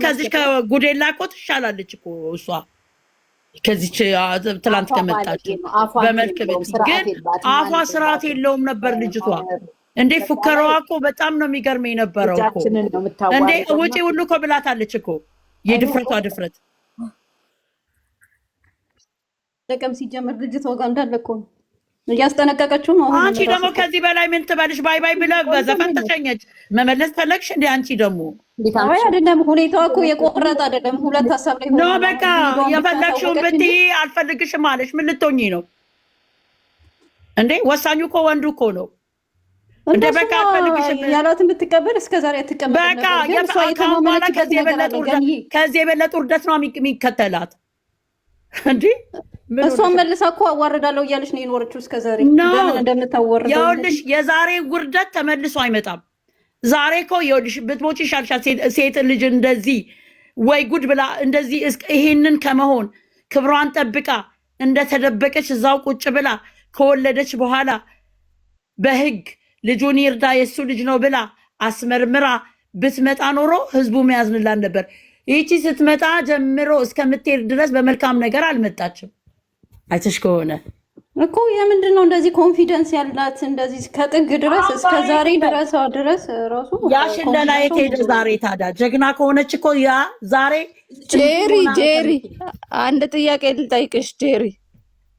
ከዚህ ከጉዴላ እኮ ትሻላለች እኮ እሷ ከዚች ትላንት ከመጣች በመልክ ቤት ግን አፏ ስርዓት የለውም ነበር ልጅቷ። እንዴ ፉከራዋ እኮ በጣም ነው የሚገርመኝ ነበረው እኮ እንዴ ውጪ ሁሉ እኮ ብላታለች እኮ የድፍረቷ ድፍረት ለቀም ሲጀመር ልጅቷ ጋር እንዳለ እኮ ነው እያስጠነቀቀችው ነው። አንቺ ደግሞ ከዚህ በላይ ምን ትበልሽ? ባይ ባይ ብለህ በዘፈን ተሸኘች። መመለስ ፈለግሽ እንዴ አንቺ ደግሞ? ወይ አይደለም ሁኔታዋ እኮ የቆረጠ አይደለም። ሁለት ሀሳብ ላይ ነው በቃ የፈለግሽውን ብትይ አልፈልግሽም አለሽ። ምን ልትሆኚ ነው እንዴ? ወሳኙ እኮ ወንዱ እኮ ነው እንደ በቃ አልፈልግሽም ያላትን ብትቀበል እስከዛሬ አትቀበል በቃ የፋካማላ ከዚህ የበለጠ ውርደት ነው የሚከተላት እንዴ? እሷን መልሳ እኮ አዋርዳለሁ እያለች ነው የኖረችው እስከዛሬ። ለምን እንደምታወርደው ይኸውልሽ፣ የዛሬ ውርደት ተመልሶ አይመጣም። ዛሬ እኮ ይኸውልሽ ብትሞጪ ይሻልሻል። ሴት ልጅ እንደዚህ ወይ ጉድ ብላ እንደዚህ ይሄንን ከመሆን ክብሯን ጠብቃ እንደተደበቀች እዛው ቁጭ ብላ ከወለደች በኋላ በህግ ልጁን ይርዳ የሱ ልጅ ነው ብላ አስመርምራ ብትመጣ ኖሮ ህዝቡ መያዝንላን ነበር። ይቺ ስትመጣ ጀምሮ እስከምትሄድ ድረስ በመልካም ነገር አልመጣችም። አይተሽ ከሆነ እኮ የምንድን ነው እንደዚህ ኮንፊደንስ ያላት እንደዚህ ከጥግ ድረስ እስከ ዛሬ ድረስ ራሱ ያ ሽለላ የት ሄደ ዛሬ? ታዲያ ጀግና ከሆነች እኮ ያ ዛሬ ጄሪ አንድ ጥያቄ ልጠይቅሽ ጄሪ፣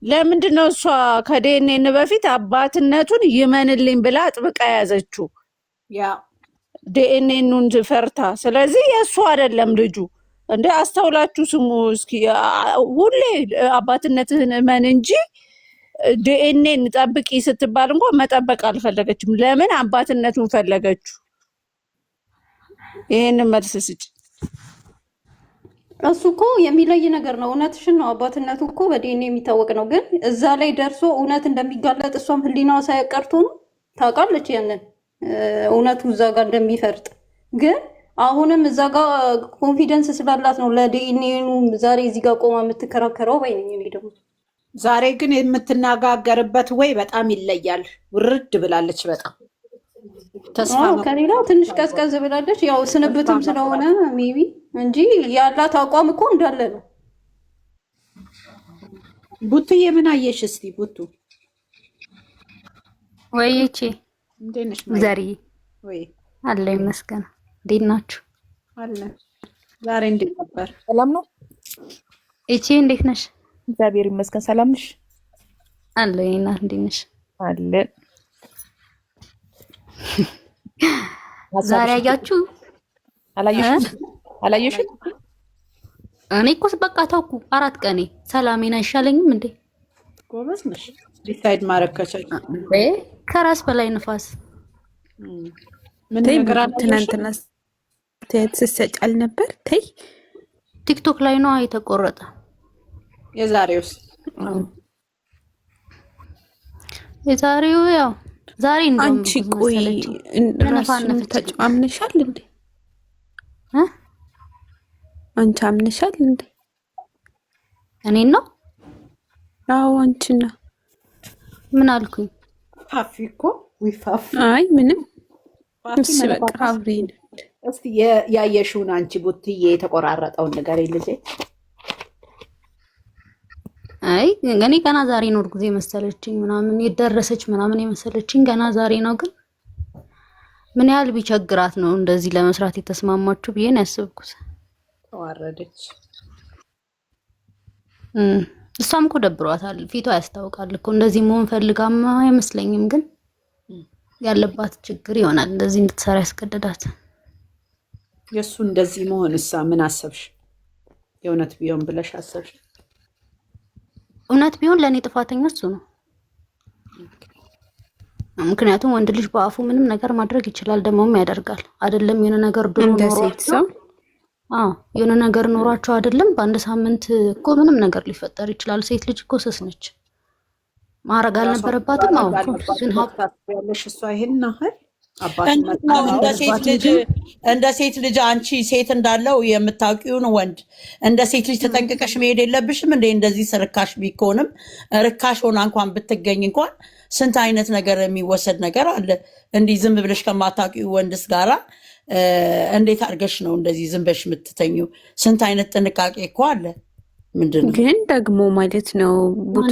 ለምንድን ነው እሷ ከዲኤንኤ በፊት አባትነቱን ይመንልኝ ብላ አጥብቃ ያዘችው? ያ ዲኤንኤኑን ፈርታ። ስለዚህ የእሱ አይደለም ልጁ። እንደ አስተውላችሁ ስሙ እስኪ። ሁሌ አባትነትህን እመን እንጂ ዲኤንኤን ጠብቂ ስትባል እንኳን መጠበቅ አልፈለገችም። ለምን አባትነቱን ፈለገችው? ይሄንን መልስ ስጭ። እሱ እኮ የሚለይ ነገር ነው። እውነትሽን ነው። አባትነቱ እኮ በዲኤንኤ የሚታወቅ ነው። ግን እዛ ላይ ደርሶ እውነት እንደሚጋለጥ እሷም ህሊናዋ ሳያቀርቶ ነው ታውቃለች። ያንን እውነቱ እዛ ጋር እንደሚፈርጥ ግን አሁንም እዛ ጋር ኮንፊደንስ ስላላት ነው ለዲኤንኤኑ ዛሬ እዚህ ጋር ቆማ የምትከራከረው ባይነኝ። እኔ ደግሞ ዛሬ ግን የምትነጋገርበት ወይ በጣም ይለያል። ውርድ ብላለች። በጣም ተስፋ ከሌላው ትንሽ ቀዝቀዝ ብላለች። ያው ስንብትም ስለሆነ ሜቢ እንጂ ያላት አቋም እኮ እንዳለ ነው። ቡቱዬ ምን አየሽ እስቲ? ቡቱ ወይቼ እንዴት ነሽ? ዘሪ ወይ አለ ይመስገን። እንዴት ናችሁ? አለ ዛሬ እንዴት ነበር? ሰላም ነው። እቺ እንዴት ነሽ? እግዚአብሔር ይመስገን። ሰላም ነሽ? አለ ይና እንዴት ነሽ? አለ ዛሬ አያችሁ? አላየሽም? እኔ እኮ በቃ ተውኩ። 4 ቀኔ ሰላሜን አይሻለኝም እንዴ? ጎበዝ ነሽ። ዲሳይድ ማድረግ ከቻልሽ ከራስ በላይ ንፋስ ምን ነገር አለ? ትናንትና ስትሰጫል ነበር። ተይ ቲክቶክ ላይ ነው የተቆረጠ። የዛሬውስ? የዛሬው ያው ዛሬ እንደውም አንቺ ቆይ ራስሽን ተጫምነሻል እንዴ? አንቺ አምነሻል እንዴ? እኔን ነው? አዎ አንቺና ምን አልኩኝ? ፋፊ እኮ ዊፋፍ። አይ ምንም እሺ በቃ አብሪን። እስቲ ያየሽውን አንቺ ቡትዬ የተቆራረጠውን ነገር ልጄ። አይ ገና ዛሬ ነው ጊዜ መሰለችኝ ምናምን የደረሰች ምናምን የመሰለችኝ ገና ዛሬ ነው። ግን ምን ያህል ቢቸግራት ነው እንደዚህ ለመስራት የተስማማችሁ ብዬ ነው ያሰብኩት። ተዋረደች። እሷም እኮ ደብሯታል። ፊቷ ያስታውቃል እኮ እንደዚህ መሆን ፈልጋማ አይመስለኝም። ግን ያለባት ችግር ይሆናል እንደዚህ እንድትሰራ ያስገደዳት። የእሱ እንደዚህ መሆን እሳ ምን አሰብሽ? የእውነት ቢሆን ብለሽ አሰብሽ? እውነት ቢሆን ለእኔ ጥፋተኛ እሱ ነው። ምክንያቱም ወንድ ልጅ በአፉ ምንም ነገር ማድረግ ይችላል፣ ደግሞም ያደርጋል። አይደለም የሆነ ነገር ድሮ ኖሯቸው የሆነ ነገር ኖሯቸው አይደለም በአንድ ሳምንት እኮ ምንም ነገር ሊፈጠር ይችላል። ሴት ልጅ እኮ ስስ ነች። ማረግ አልነበረባትም። ግን ያለሽ እሷ ይሄን አህል እንደ ሴት ልጅ አንቺ ሴት እንዳለው የምታውቂውን ወንድ እንደ ሴት ልጅ ተጠንቅቀሽ መሄድ የለብሽም እንዴ? እንደዚህ ርካሽ ቢሆንም ርካሽ ሆና እንኳን ብትገኝ እንኳን ስንት አይነት ነገር የሚወሰድ ነገር አለ። እንዲህ ዝም ብለሽ ከማታውቂው ወንድስ ጋራ እንዴት አድርገሽ ነው እንደዚህ ዝም በሽ የምትተኙ? ስንት አይነት ጥንቃቄ እኮ አለ። ምንድን ነው ግን ደግሞ ማለት ነው ቡቱ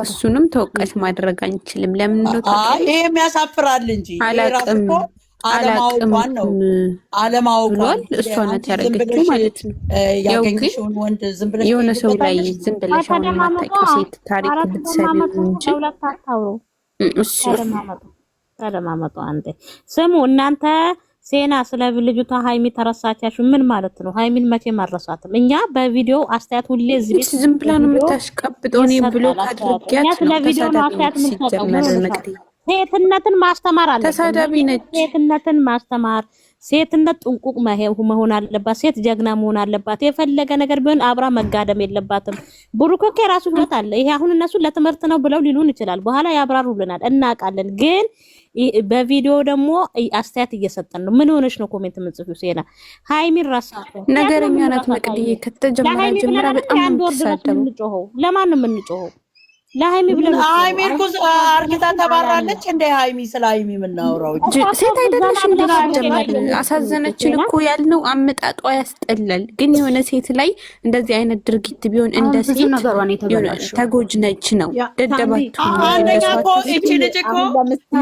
እሱንም ተወቃሽ ማድረግ አንችልም። ለምን ነው ይሄም ያሳፍራል እንጂ አላቅም አለማወቋን ነው አለማወቋን እሷ ናት ያደረገችው ማለት ነው። ያገኘሽውን ወንድ ዝም ብለሽ የሆነ ሰው ላይ ዝም ብለሽ አሁን የማታውቂው ሴት ታሪክ ብትሰሚው እንጂ ተለማመጡ። አንዴ ስሙ እናንተ ሴና ስለ ልጅቷ ሃይሚ ተረሳቻችሁ ምን ማለት ነው? ሃይሚን መቼም አልረሳትም። እኛ በቪዲዮ አስተያየት ሁሌ እዚህ ቤት ዝም ብላ ነው የምታሽቀብጠው። እኔ ብሎክ አድርጊያት ነው ተሳዳቢ ሲጀመር መቅዲ ሴትነትን ማስተማር አለ። ተሳዳቢ ነች። ሴትነትን ማስተማር ሴትነት ጥንቁቅ መሆን አለባት። ሴት ጀግና መሆን አለባት። የፈለገ ነገር ቢሆን አብራ መጋደም የለባትም። ብሩኮኬ ራሱ ህይወት አለ። ይሄ አሁን እነሱ ለትምህርት ነው ብለው ሊሉን ይችላል። በኋላ ያብራሩልናል፣ እናውቃለን። ግን በቪዲዮ ደግሞ አስተያየት እየሰጠን ነው። ምን ሆነሽ ነው ኮሜንት የምጽፊው? ሴና ሃይሚን ራሳት ነገረኛ ናት መቅዲ። ከተጀመረ ጀምራ በጣም ነው የምትሳደበው። ለማን ነው የምንጮኸው? ለሃይሚ ብለን ሃይሚ እኮ አርግታ ተባራለች። እንደ ሃይሚ ስለ ሃይሚ የምናወራው ሴት አይደለሽ እንዴ? ጀመር አሳዘነችን እኮ ያልነው አመጣጧ ያስጠላል። ግን የሆነ ሴት ላይ እንደዚህ አይነት ድርጊት ቢሆን እንደ ሴት ተጎጅ ነች ነው ደደባቱ። አንደኛ እኮ እቺ ልጅ እኮ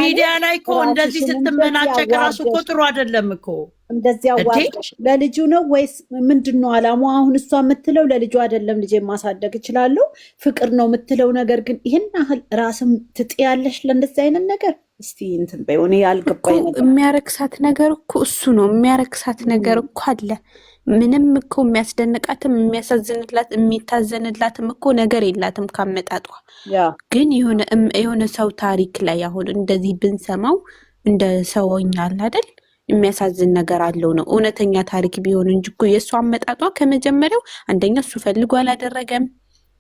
ሚዲያ ላይ እኮ እንደዚህ ስትመናጨቅ ራሱ እኮ ጥሩ አይደለም እኮ። እንደዚህ አዋጣሽ ለልጁ ነው ወይስ ምንድነው አላማው? አሁን እሷ የምትለው ለልጁ አይደለም ልጄ ማሳደግ እችላለሁ ፍቅር ነው የምትለው ነገር ግን ይሄን ያህል ራስም ትጥያለሽ ለእንደዚህ አይነት ነገር? እስቲ እንትን በይሆን ያልገባኝ ነገር የሚያረክሳት ነገር እኮ እሱ ነው። የሚያረክሳት ነገር እኮ አለ። ምንም እኮ የሚያስደንቃትም የሚያሳዝንላት የሚታዘንላትም እኮ ነገር የላትም ካመጣጧ። ግን የሆነ ሰው ታሪክ ላይ አሁን እንደዚህ ብንሰማው እንደ ሰውኛ አለ አይደል የሚያሳዝን ነገር አለው ነው። እውነተኛ ታሪክ ቢሆን እንጂ እኮ የእሷ አመጣጧ ከመጀመሪያው አንደኛ እሱ ፈልጎ አላደረገም፣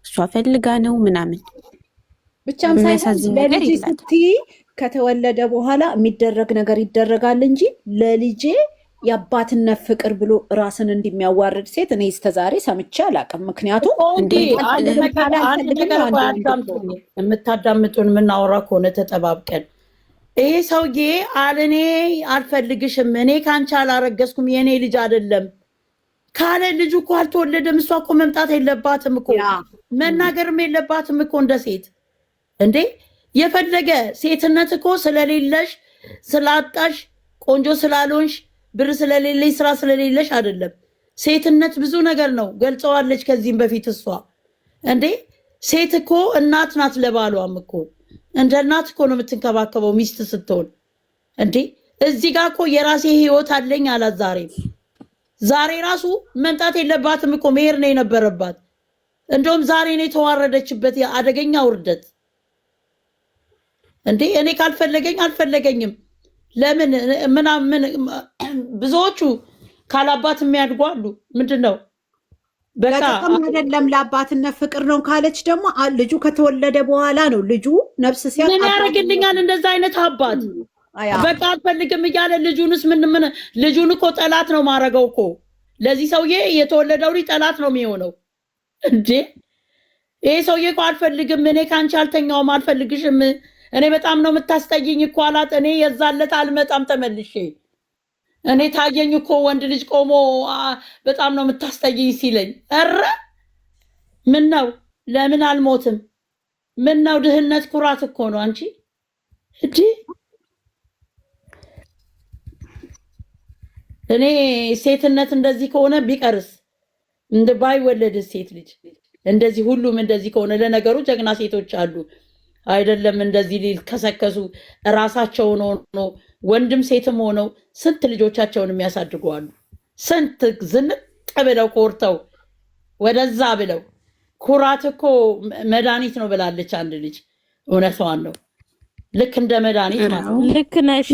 እሷ ፈልጋ ነው ምናምን ብቻም ሳይሆን ለልጅ ስትይ ከተወለደ በኋላ የሚደረግ ነገር ይደረጋል እንጂ ለልጄ የአባትነት ፍቅር ብሎ ራስን እንደሚያዋርድ ሴት እኔ እስከዛሬ ሰምቼ አላውቅም። ምክንያቱም የምታዳምጡን የምናወራ ከሆነ ተጠባብቀን ይሄ ሰውዬ አለኔ አልፈልግሽም፣ እኔ ካንቺ አላረገዝኩም፣ የኔ ልጅ አይደለም ካለ ልጁ እኮ አልተወለደም። እሷ እኮ መምጣት የለባትም እኮ መናገርም የለባትም እኮ እንደ ሴት እንዴ። የፈለገ ሴትነት እኮ ስለሌለሽ ስላጣሽ ቆንጆ ስላልሆንሽ ብር ስለሌለሽ ስራ ስለሌለሽ አይደለም። ሴትነት ብዙ ነገር ነው፣ ገልጸዋለች ከዚህም በፊት እሷ እንዴ። ሴት እኮ እናት ናት ለባሏም እኮ እንደ እናት እኮ ነው የምትንከባከበው ሚስት ስትሆን እንዴ። እዚህ ጋር እኮ የራሴ ህይወት አለኝ አላት። ዛሬ ራሱ መምጣት የለባትም እኮ መሄድ ነው የነበረባት። እንደውም ዛሬ ነው የተዋረደችበት አደገኛ ውርደት እንዴ። እኔ ካልፈለገኝ አልፈለገኝም ለምን ምናምን። ብዙዎቹ ካላባት የሚያድጉ አሉ። ምንድን ነው በቃ አይደለም ለአባትነት ፍቅር ነው ካለች ደግሞ ልጁ ከተወለደ በኋላ ነው ልጁ ነፍስ ሲያ ምን ያደርግልኛል እንደዛ አይነት አባት። በቃ አልፈልግም እያለ ልጁንስ ምን ልጁን እኮ ጠላት ነው ማረገው እኮ። ለዚህ ሰውዬ የተወለደው ልጅ ጠላት ነው የሚሆነው እንዴ። ይሄ ሰውዬ እኮ አልፈልግም፣ እኔ ካንቺ አልተኛውም፣ አልፈልግሽም፣ እኔ በጣም ነው የምታስጠይኝ እኮ አላት። እኔ የዛለት አልመጣም ተመልሼ እኔ ታየኝ እኮ ወንድ ልጅ ቆሞ በጣም ነው የምታስጠይኝ ሲለኝ፣ ኧረ ምን ነው ለምን አልሞትም? ምን ነው ድህነት ኩራት እኮ ነው አንቺ እጂ። እኔ ሴትነት እንደዚህ ከሆነ ቢቀርስ እንደ ባይወለድ ሴት ልጅ እንደዚህ ሁሉም እንደዚህ ከሆነ ለነገሩ ጀግና ሴቶች አሉ አይደለም እንደዚህ ሊከሰከሱ ራሳቸውን ሆኖ ወንድም ሴትም ሆነው ስንት ልጆቻቸውን የሚያሳድጉ አሉ። ስንት ዝንጥ ብለው ኮርተው ወደዛ ብለው። ኩራት እኮ መድኃኒት ነው ብላለች አንድ ልጅ። እውነቷን ነው። ልክ እንደ መድኃኒት ማለት ነው። ልክ ነሽ።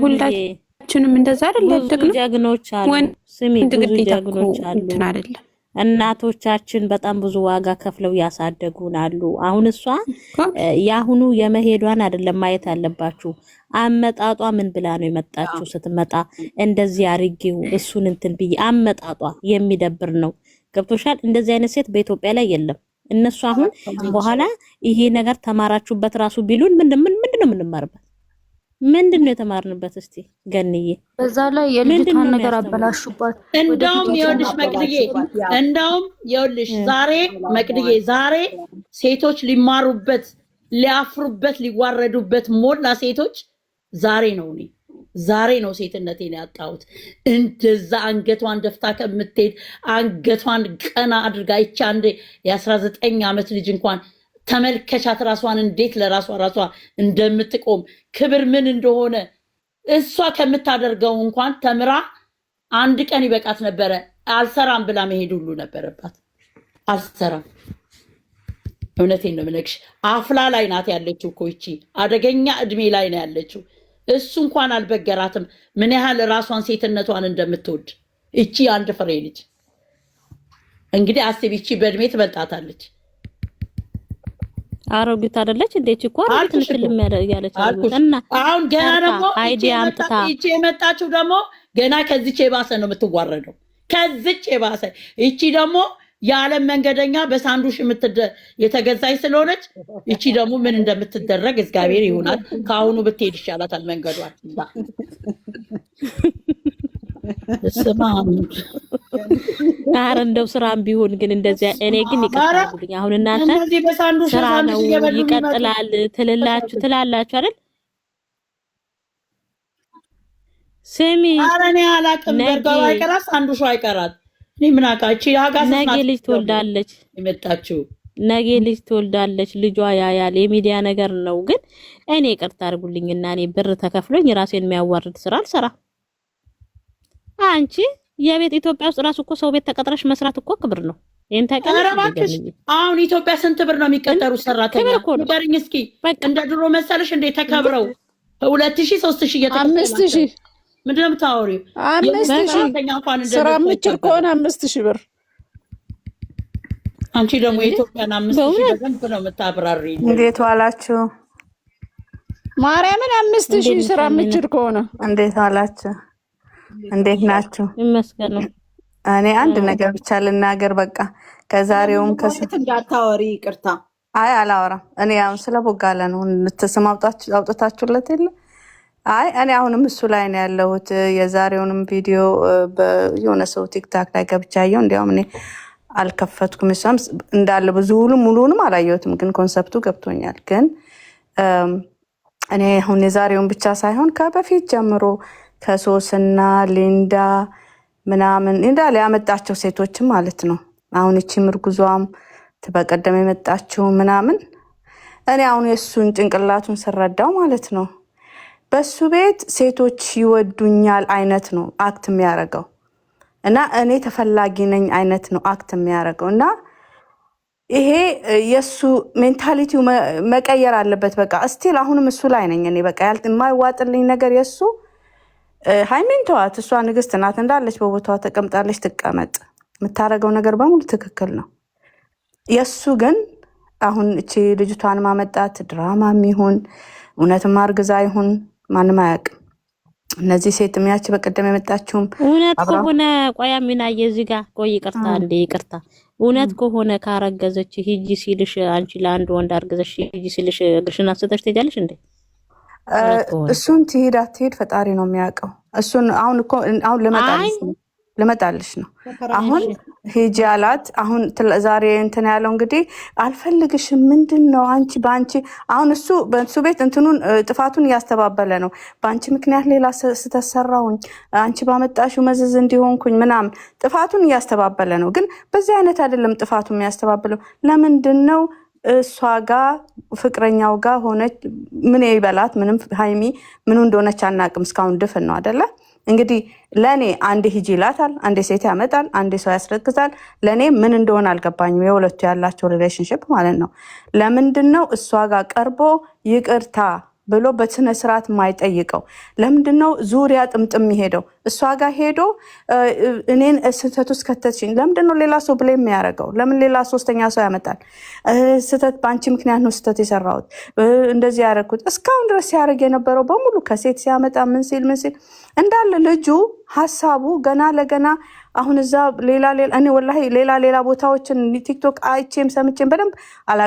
ሁላችንም እንደዛ አይደል ያደግነው። ጀግኖች አሉ። ስሚ ብዙ ጀግኖች አሉ። እንትን አይደለም እናቶቻችን በጣም ብዙ ዋጋ ከፍለው ያሳደጉን አሉ። አሁን እሷ ያሁኑ የመሄዷን አይደለም ማየት አለባችሁ። አመጣጧ ምን ብላ ነው የመጣችው? ስትመጣ እንደዚህ አርጌው እሱን እንትን ብዬ አመጣጧ የሚደብር ነው። ገብቶሻል? እንደዚህ አይነት ሴት በኢትዮጵያ ላይ የለም። እነሱ አሁን በኋላ ይሄ ነገር ተማራችሁበት ራሱ ቢሉን ምንድነው የምንማርበት? ምንድነው የተማርንበት? እስቲ ገንዬ በዛ ላይ የልጅቷን ነገር አበላሹባት። እንደውም ይኸውልሽ መቅድዬ፣ እንደውም ይኸውልሽ ዛሬ መቅድዬ፣ ዛሬ ሴቶች ሊማሩበት፣ ሊያፍሩበት፣ ሊዋረዱበት ሞላ ሴቶች ዛሬ ነው። እኔ ዛሬ ነው ሴትነቴን ያጣሁት። እንደዛ አንገቷን ደፍታ ከምትሄድ አንገቷን ቀና አድርጋ ይቻ አንዴ የ19 ዓመት ልጅ እንኳን ተመልከቻት፣ ራሷን እንዴት ለራሷ እንደምትቆም ክብር ምን እንደሆነ እሷ ከምታደርገው እንኳን ተምራ አንድ ቀን ይበቃት ነበረ። አልሰራም ብላ መሄድ ሁሉ ነበረባት። አልሰራም። እውነቴን ነው የምነግርሽ። አፍላ ላይ ናት ያለችው እኮ ይቺ አደገኛ እድሜ ላይ ነው ያለችው። እሱ እንኳን አልበገራትም ምን ያህል ራሷን ሴትነቷን እንደምትወድ እቺ አንድ ፍሬ ልጅ። እንግዲህ አስቢ፣ ይቺ በእድሜ ትበልጣታለች። አሮጊት አይደለች እንዴት? እኮ ትንሽ ያለች እና አሁን ገና ደግሞ አይዲያ አምጥታ ይቺ የመጣችው ደግሞ ገና ከዚች የባሰ ነው የምትዋረደው። ከዚች የባሰ ይቺ ደግሞ የዓለም መንገደኛ በሳንዱሽ የተገዛች ስለሆነች ይቺ ደግሞ ምን እንደምትደረግ እግዚአብሔር ይሆናል። ከአሁኑ ብትሄድ ይሻላታል መንገዷን። ኧረ እንደው ስራም ቢሆን ግን እንደዚያ እኔ ግን ይቀጥላልኝ። አሁን እናንተ ስራ ነው ይቀጥላል ትላላችሁ አይደል? ስሚ ኧረ እኔ አላውቅም። በርጋው አይቀራት ሳንዱሹ አይቀራት። እኔ ምን አውቃች? ነገ ልጅ ትወልዳለች የመጣችው ነገ ልጅ ትወልዳለች። ልጇ ያያል። የሚዲያ ነገር ነው። ግን እኔ ይቅርታ አድርጉልኝና እኔ ብር ተከፍሎኝ ራሴን የሚያዋርድ ስራ አልሰራም። አንቺ የቤት ኢትዮጵያ ውስጥ ራሱ እኮ ሰው ቤት ተቀጥረሽ መስራት እኮ ክብር ነው። ይሄን ታውቂያለሽ? አሁን ኢትዮጵያ ስንት ብር ነው የሚቀጠሩ ሰራተኛ? ንገሪኝ እስኪ። እንደ ድሮ መሰለሽ እንዴ ተከብረው 2000 3000 እየተከፈለ 5000 ምንድን ነው የምታወሪው? 5000 ስራ የምችል ከሆነ 5000 ብር። አንቺ ደግሞ የኢትዮጵያን 5000 በደንብ ነው የምታብራሪ። እንዴት ዋላችሁ? ማርያምን 5000 ስራ የምችል ከሆነ እንዴት ዋላችሁ? እንዴት ናችሁ? ይመስገን። እኔ አንድ ነገር ብቻ ልናገር። በቃ ከዛሬውም እንዳታወሪ ይቅርታ። አይ አላወራም። እኔ አሁን ስለ ቦጋለ ነው ልትስም አውጥታችሁለት የለ። አይ እኔ አሁንም እሱ ላይ ነው ያለሁት። የዛሬውንም ቪዲዮ የሆነ ሰው ቲክታክ ላይ ገብቻ ያየው። እንዲያውም እኔ አልከፈትኩም። እሷም እንዳለ ብዙ ሙሉንም አላየሁትም፣ ግን ኮንሰፕቱ ገብቶኛል። ግን እኔ አሁን የዛሬውን ብቻ ሳይሆን ከበፊት ጀምሮ ከሶስና ሊንዳ ምናምን እንዳለ ያመጣቸው ሴቶችም ማለት ነው። አሁን እቺ ምርጉዟም በቀደም የመጣችው ምናምን እኔ አሁን የእሱን ጭንቅላቱን ስረዳው ማለት ነው በሱ ቤት ሴቶች ይወዱኛል አይነት ነው አክት የሚያደርገው እና እኔ ተፈላጊ ነኝ አይነት ነው አክት የሚያደርገው እና ይሄ የሱ ሜንታሊቲው መቀየር አለበት። በቃ እስቲል አሁንም እሱ ላይ ነኝ እኔ። በቃ የማይዋጥልኝ ነገር የሱ ሃይሚን ተዋት። እሷ ንግስት ናት እንዳለች በቦታዋ ተቀምጣለች፣ ትቀመጥ። የምታደርገው ነገር በሙሉ ትክክል ነው። የሱ ግን አሁን እቺ ልጅቷን ማመጣት ድራማም ይሁን እውነትም አርግዛ ይሁን ማንም አያውቅም። እነዚህ ሴት የሚያች በቀደም የመጣችውም እውነት ከሆነ ቆያ ሚና የዚህ ጋር ቆይ ይቅርታ እንደ ይቅርታ እውነት ከሆነ ካረገዘች ሂጂ ሲልሽ አንቺ ለአንድ ወንድ አርገዘሽ ሂጂ ሲልሽ እግርሽን አንስተሽ ትሄጃለሽ እንዴ? እሱን ትሄድ አትሄድ ፈጣሪ ነው የሚያውቀው። እሱን አሁን እኮ አሁን ልመጣልሽ ነው። አሁን ሂጂ አላት። አሁን ዛሬ እንትን ያለው እንግዲህ አልፈልግሽም ምንድን ነው አንቺ በአንቺ አሁን እሱ በሱ ቤት እንትኑን ጥፋቱን እያስተባበለ ነው። በአንቺ ምክንያት ሌላ ስህተት ሰራሁኝ፣ አንቺ ባመጣሽው መዘዝ እንዲሆንኩኝ ምናምን ጥፋቱን እያስተባበለ ነው። ግን በዚህ አይነት አይደለም ጥፋቱ የሚያስተባብለው። ለምንድን ነው እሷ ጋር ፍቅረኛው ጋር ሆነች? ምን ይበላት? ምንም ሃይሚ ምኑ እንደሆነች አናቅም። እስካሁን ድፍን ነው አይደለ? እንግዲህ ለእኔ አንዴ ሂጂ ይላታል፣ አንዴ ሴት ያመጣል፣ አንዴ ሰው ያስረግዛል። ለእኔ ምን እንደሆነ አልገባኝም። የሁለቱ ያላቸው ሪሌሽንሽፕ ማለት ነው። ለምንድን ነው እሷ ጋር ቀርቦ ይቅርታ ብሎ በስነ ስርዓት የማይጠይቀው? ለምንድን ነው ዙሪያ ጥምጥም የሚሄደው? እሷ ጋር ሄዶ እኔን ስህተት ውስጥ ከተትሽኝ፣ ለምንድን ነው ሌላ ሰው ብለ የሚያደርገው? ለምን ሌላ ሶስተኛ ሰው ያመጣል? ስህተት በአንቺ ምክንያት ነው ስህተት የሰራሁት እንደዚህ ያደረግኩት። እስካሁን ድረስ ሲያደርግ የነበረው በሙሉ ከሴት ሲያመጣ ምን ሲል እንዳለ ልጁ ሀሳቡ ገና ለገና አሁን እዛ ሌላ እኔ ወላሂ ሌላ ቦታዎችን ቲክቶክ አይቼም ሰምቼም በደንብ አላ